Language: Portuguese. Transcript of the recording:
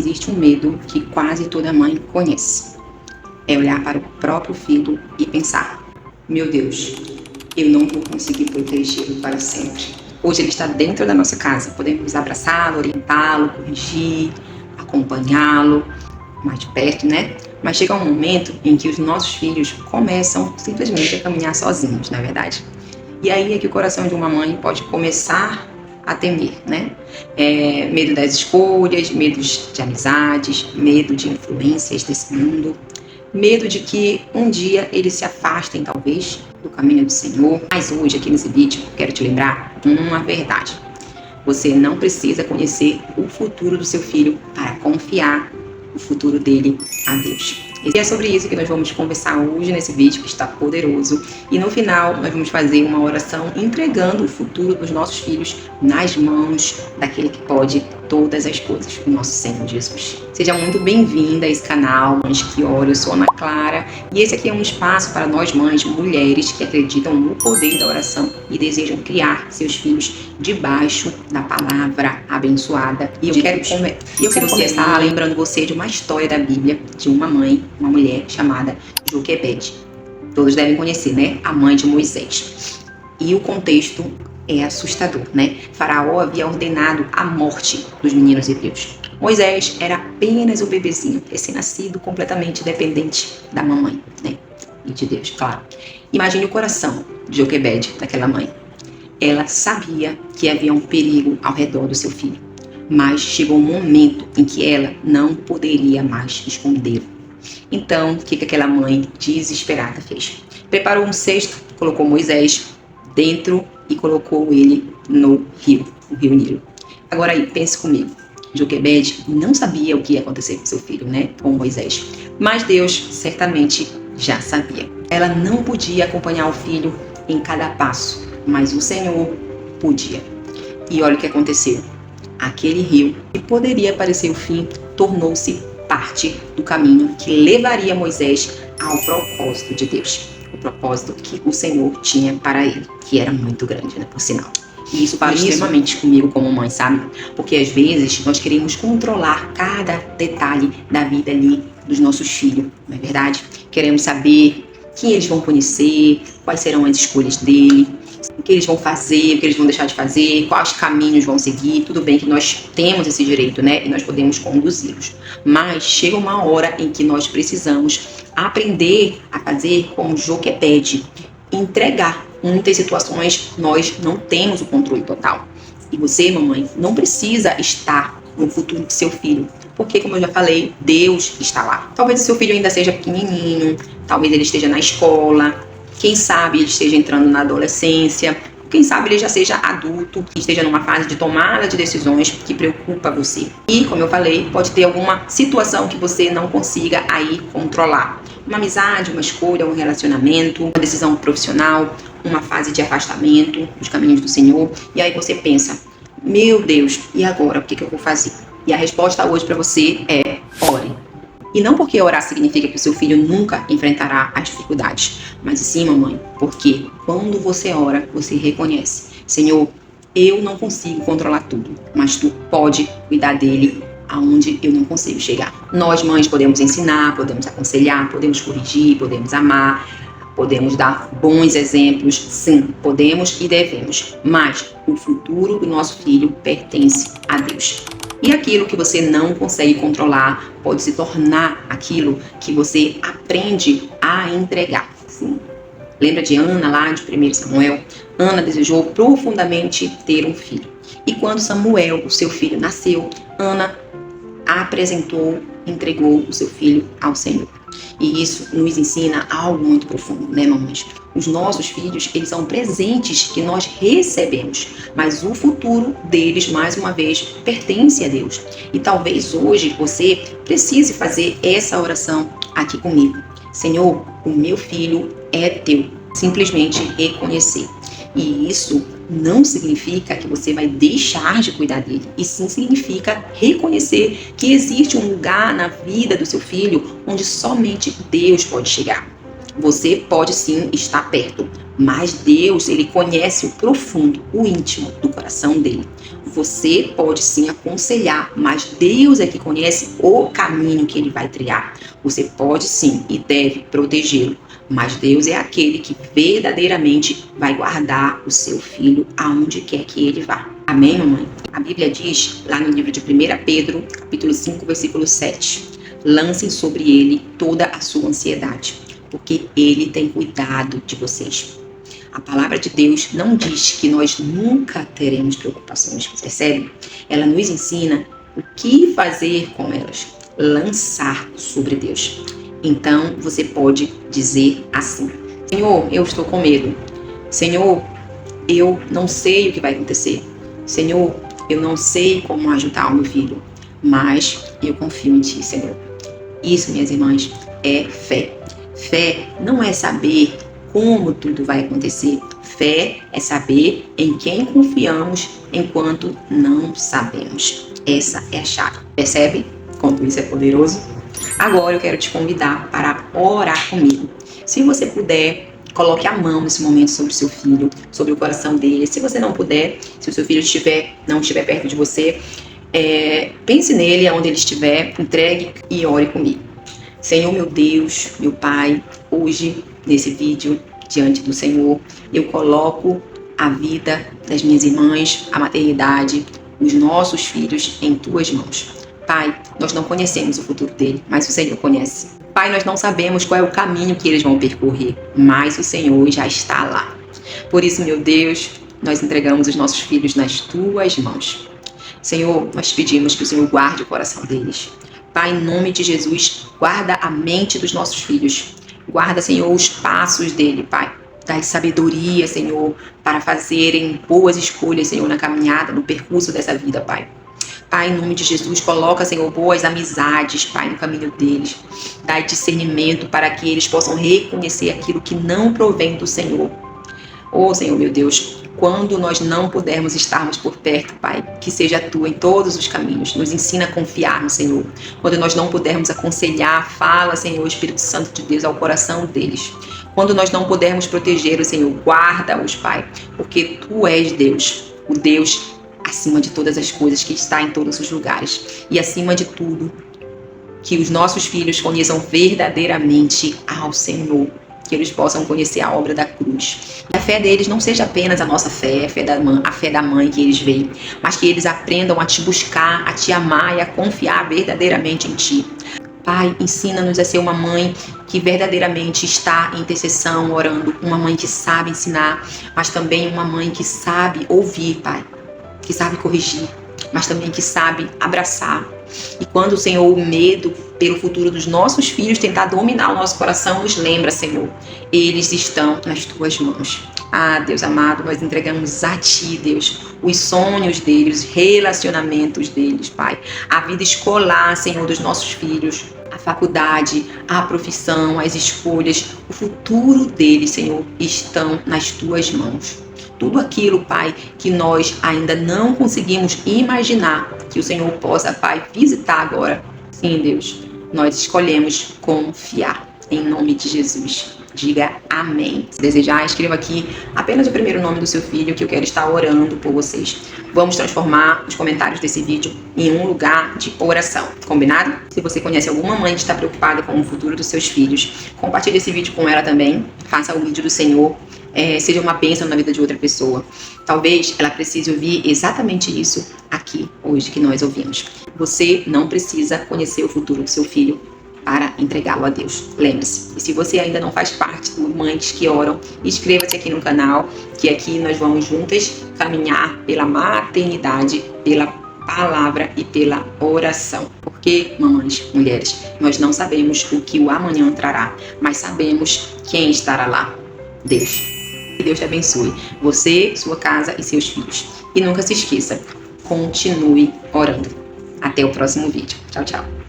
existe um medo que quase toda mãe conhece. É olhar para o próprio filho e pensar: meu Deus, eu não vou conseguir protegê-lo para sempre. Hoje ele está dentro da nossa casa, podemos abraçá-lo, orientá-lo, corrigir, acompanhá-lo mais de perto, né? Mas chega um momento em que os nossos filhos começam simplesmente a caminhar sozinhos, não é verdade? E aí é que o coração de uma mãe pode começar a temer, né? Medo das escolhas, medos de amizades, medo de influências desse mundo, medo de que um dia eles se afastem, talvez, do caminho do Senhor. Mas hoje, aqui nesse vídeo, quero te lembrar uma verdade. Você não precisa conhecer o futuro do seu filho para confiar o futuro dele a Deus. E é sobre isso que nós vamos conversar hoje nesse vídeo, que está poderoso. E no final, nós vamos fazer uma oração entregando o futuro dos nossos filhos nas mãos daquele que pode todas as coisas, o nosso Senhor Jesus. Seja muito bem-vinda a esse canal, Mães que Oram. Eu sou Ana Clara e esse aqui é um espaço para nós mães, mulheres que acreditam no poder da oração e desejam criar seus filhos debaixo da palavra abençoada. E eu quero começar lembrando você de uma história da Bíblia, de uma mãe, uma mulher chamada Joquebede. Todos devem conhecer, né? A mãe de Moisés. E o contexto é assustador, né? Faraó havia ordenado a morte dos meninos hebreus. Moisés era apenas um bebezinho, recém-nascido, completamente dependente da mamãe, né? E de Deus, claro. Imagine o coração de Joquebede, daquela mãe. Ela sabia que havia um perigo ao redor do seu filho, mas chegou um momento em que ela não poderia mais escondê-lo. Então, o que aquela mãe desesperada fez? Preparou um cesto, colocou Moisés dentro e colocou ele no rio, o rio Nilo. Agora aí, pense comigo. Joquebede não sabia o que ia acontecer com seu filho, né? Com Moisés. Mas Deus certamente já sabia. Ela não podia acompanhar o filho em cada passo, mas o Senhor podia. E olha o que aconteceu. Aquele rio, que poderia parecer o fim, tornou-se parte do caminho que levaria Moisés ao propósito de Deus. O propósito que o Senhor tinha para ele, que era muito grande, né, por sinal. E isso fala extremamente comigo como mãe, sabe? Porque às vezes nós queremos controlar cada detalhe da vida ali dos nossos filhos, não é verdade? Queremos saber quem eles vão conhecer, quais serão as escolhas dele, o que eles vão fazer, o que eles vão deixar de fazer, quais caminhos vão seguir. Tudo bem que nós temos esse direito, né? E nós podemos conduzi-los. Mas chega uma hora em que nós precisamos aprender a fazer como Joquebede, entregar. Muitas situações nós não temos o controle total. E você, mamãe, não precisa estar no futuro do seu filho. Porque, como eu já falei, Deus está lá. Talvez o seu filho ainda seja pequenininho, talvez ele esteja na escola, quem sabe ele esteja entrando na adolescência, quem sabe ele já seja adulto, esteja numa fase de tomada de decisões que preocupa você. E, como eu falei, pode ter alguma situação que você não consiga aí controlar. Uma amizade, uma escolha, um relacionamento, uma decisão profissional, uma fase de afastamento dos caminhos do Senhor. E aí você pensa, meu Deus, e agora? O que eu vou fazer? E a resposta hoje para você é: ore. E não porque orar significa que o seu filho nunca enfrentará as dificuldades, mas sim, mamãe, porque quando você ora, você reconhece: Senhor, eu não consigo controlar tudo, mas Tu pode cuidar dele aonde eu não consigo chegar. Nós, mães, podemos ensinar, podemos aconselhar, podemos corrigir, podemos amar, podemos dar bons exemplos, sim, podemos e devemos, mas o futuro do nosso filho pertence a Deus. E aquilo que você não consegue controlar pode se tornar aquilo que você aprende a entregar. Sim. Lembra de Ana lá de 1 Samuel? Ana desejou profundamente ter um filho. E quando Samuel, o seu filho, nasceu, Ana apresentou, entregou o seu filho ao Senhor. E isso nos ensina algo muito profundo, né, mamães? Os nossos filhos, eles são presentes que nós recebemos, mas o futuro deles, mais uma vez, pertence a Deus. E talvez hoje você precise fazer essa oração aqui comigo. Senhor, o meu filho é teu. Simplesmente reconhecer. E isso não significa que você vai deixar de cuidar dele, e sim significa reconhecer que existe um lugar na vida do seu filho onde somente Deus pode chegar. Você pode sim estar perto, Mas Deus, ele conhece o profundo, o íntimo do coração dele. Você pode sim aconselhar, mas Deus é que conhece o caminho que ele vai trilhar. Você pode sim e deve protegê-lo, mas Deus é aquele que verdadeiramente vai guardar o seu filho aonde quer que ele vá. Amém, mamãe? A Bíblia diz, lá no livro de 1 Pedro, capítulo 5, versículo 7, lancem sobre ele toda a sua ansiedade, porque ele tem cuidado de vocês. A palavra de Deus não diz que nós nunca teremos preocupações, percebe? Ela nos ensina o que fazer com elas, lançar sobre Deus. Então, você pode dizer assim: Senhor, eu estou com medo. Senhor, eu não sei o que vai acontecer. Senhor, eu não sei como ajudar o meu filho, mas eu confio em Ti, Senhor. Isso, minhas irmãs, é fé. Fé não é saber como tudo vai acontecer. Fé é saber em quem confiamos enquanto não sabemos. Essa é a chave. Percebe como isso é poderoso? Agora eu quero te convidar para orar comigo. Se você puder, coloque a mão nesse momento sobre o seu filho, sobre o coração dele. Se você não puder, se o seu filho não estiver perto de você, pense nele, aonde ele estiver, entregue e ore comigo. Senhor, meu Deus, meu Pai, hoje, nesse vídeo, diante do Senhor, eu coloco a vida das minhas irmãs, a maternidade, os nossos filhos em Tuas mãos. Pai, nós não conhecemos o futuro dele, mas o Senhor conhece. Pai, nós não sabemos qual é o caminho que eles vão percorrer, mas o Senhor já está lá. Por isso, meu Deus, nós entregamos os nossos filhos nas Tuas mãos. Senhor, nós pedimos que o Senhor guarde o coração deles. Pai, em nome de Jesus, guarda a mente dos nossos filhos. Guarda, Senhor, os passos dele, Pai. Dá-lhe sabedoria, Senhor, para fazerem boas escolhas, Senhor, na caminhada, no percurso dessa vida, Pai. Pai, em nome de Jesus, coloca, Senhor, boas amizades, Pai, no caminho deles. Dá discernimento para que eles possam reconhecer aquilo que não provém do Senhor. Oh, Senhor, meu Deus, quando nós não pudermos estarmos por perto, Pai, que seja Tu em todos os caminhos. Nos ensina a confiar no Senhor. Quando nós não pudermos aconselhar, fala, Senhor, Espírito Santo de Deus, ao coração deles. Quando nós não pudermos proteger o Senhor, guarda-os, Pai, porque Tu és Deus, o Deus acima de todas as coisas, que está em todos os lugares. E acima de tudo, que os nossos filhos conheçam verdadeiramente ao Senhor, que eles possam conhecer a obra da cruz. E a fé deles não seja apenas a nossa fé, a fé da mãe que eles veem, mas que eles aprendam a Te buscar, a Te amar e a confiar verdadeiramente em Ti. Pai, ensina-nos a ser uma mãe que verdadeiramente está em intercessão, orando, uma mãe que sabe ensinar, mas também uma mãe que sabe ouvir, Pai, que sabe corrigir, mas também que sabe abraçar. E quando, Senhor, o medo pelo futuro dos nossos filhos tentar dominar o nosso coração, nos lembra, Senhor, eles estão nas Tuas mãos. Ah, Deus amado, nós entregamos a Ti, Deus, os sonhos deles, os relacionamentos deles, Pai, a vida escolar, Senhor, dos nossos filhos, a faculdade, a profissão, as escolhas, o futuro deles, Senhor, estão nas Tuas mãos. Tudo aquilo, Pai, que nós ainda não conseguimos imaginar, que o Senhor possa, Pai, visitar agora. Sim, Deus, nós escolhemos confiar. Em nome de Jesus. Diga amém. Se desejar, escreva aqui apenas o primeiro nome do seu filho, que eu quero estar orando por vocês. Vamos transformar os comentários desse vídeo em um lugar de oração. Combinado? Se você conhece alguma mãe que está preocupada com o futuro dos seus filhos, compartilhe esse vídeo com ela também. Faça o vídeo do Senhor. Seja uma bênção na vida de outra pessoa. Talvez ela precise ouvir exatamente isso aqui, hoje, que nós ouvimos. Você não precisa conhecer o futuro do seu filho para entregá-lo a Deus. Lembre-se, e se você ainda não faz parte do Mães que Oram, inscreva-se aqui no canal, que aqui nós vamos juntas caminhar pela maternidade, pela palavra e pela oração. Porque, mamães, mulheres, nós não sabemos o que o amanhã trará, mas sabemos quem estará lá. Deus. Que Deus te abençoe, você, sua casa e seus filhos. E nunca se esqueça, continue orando. Até o próximo vídeo. Tchau, tchau.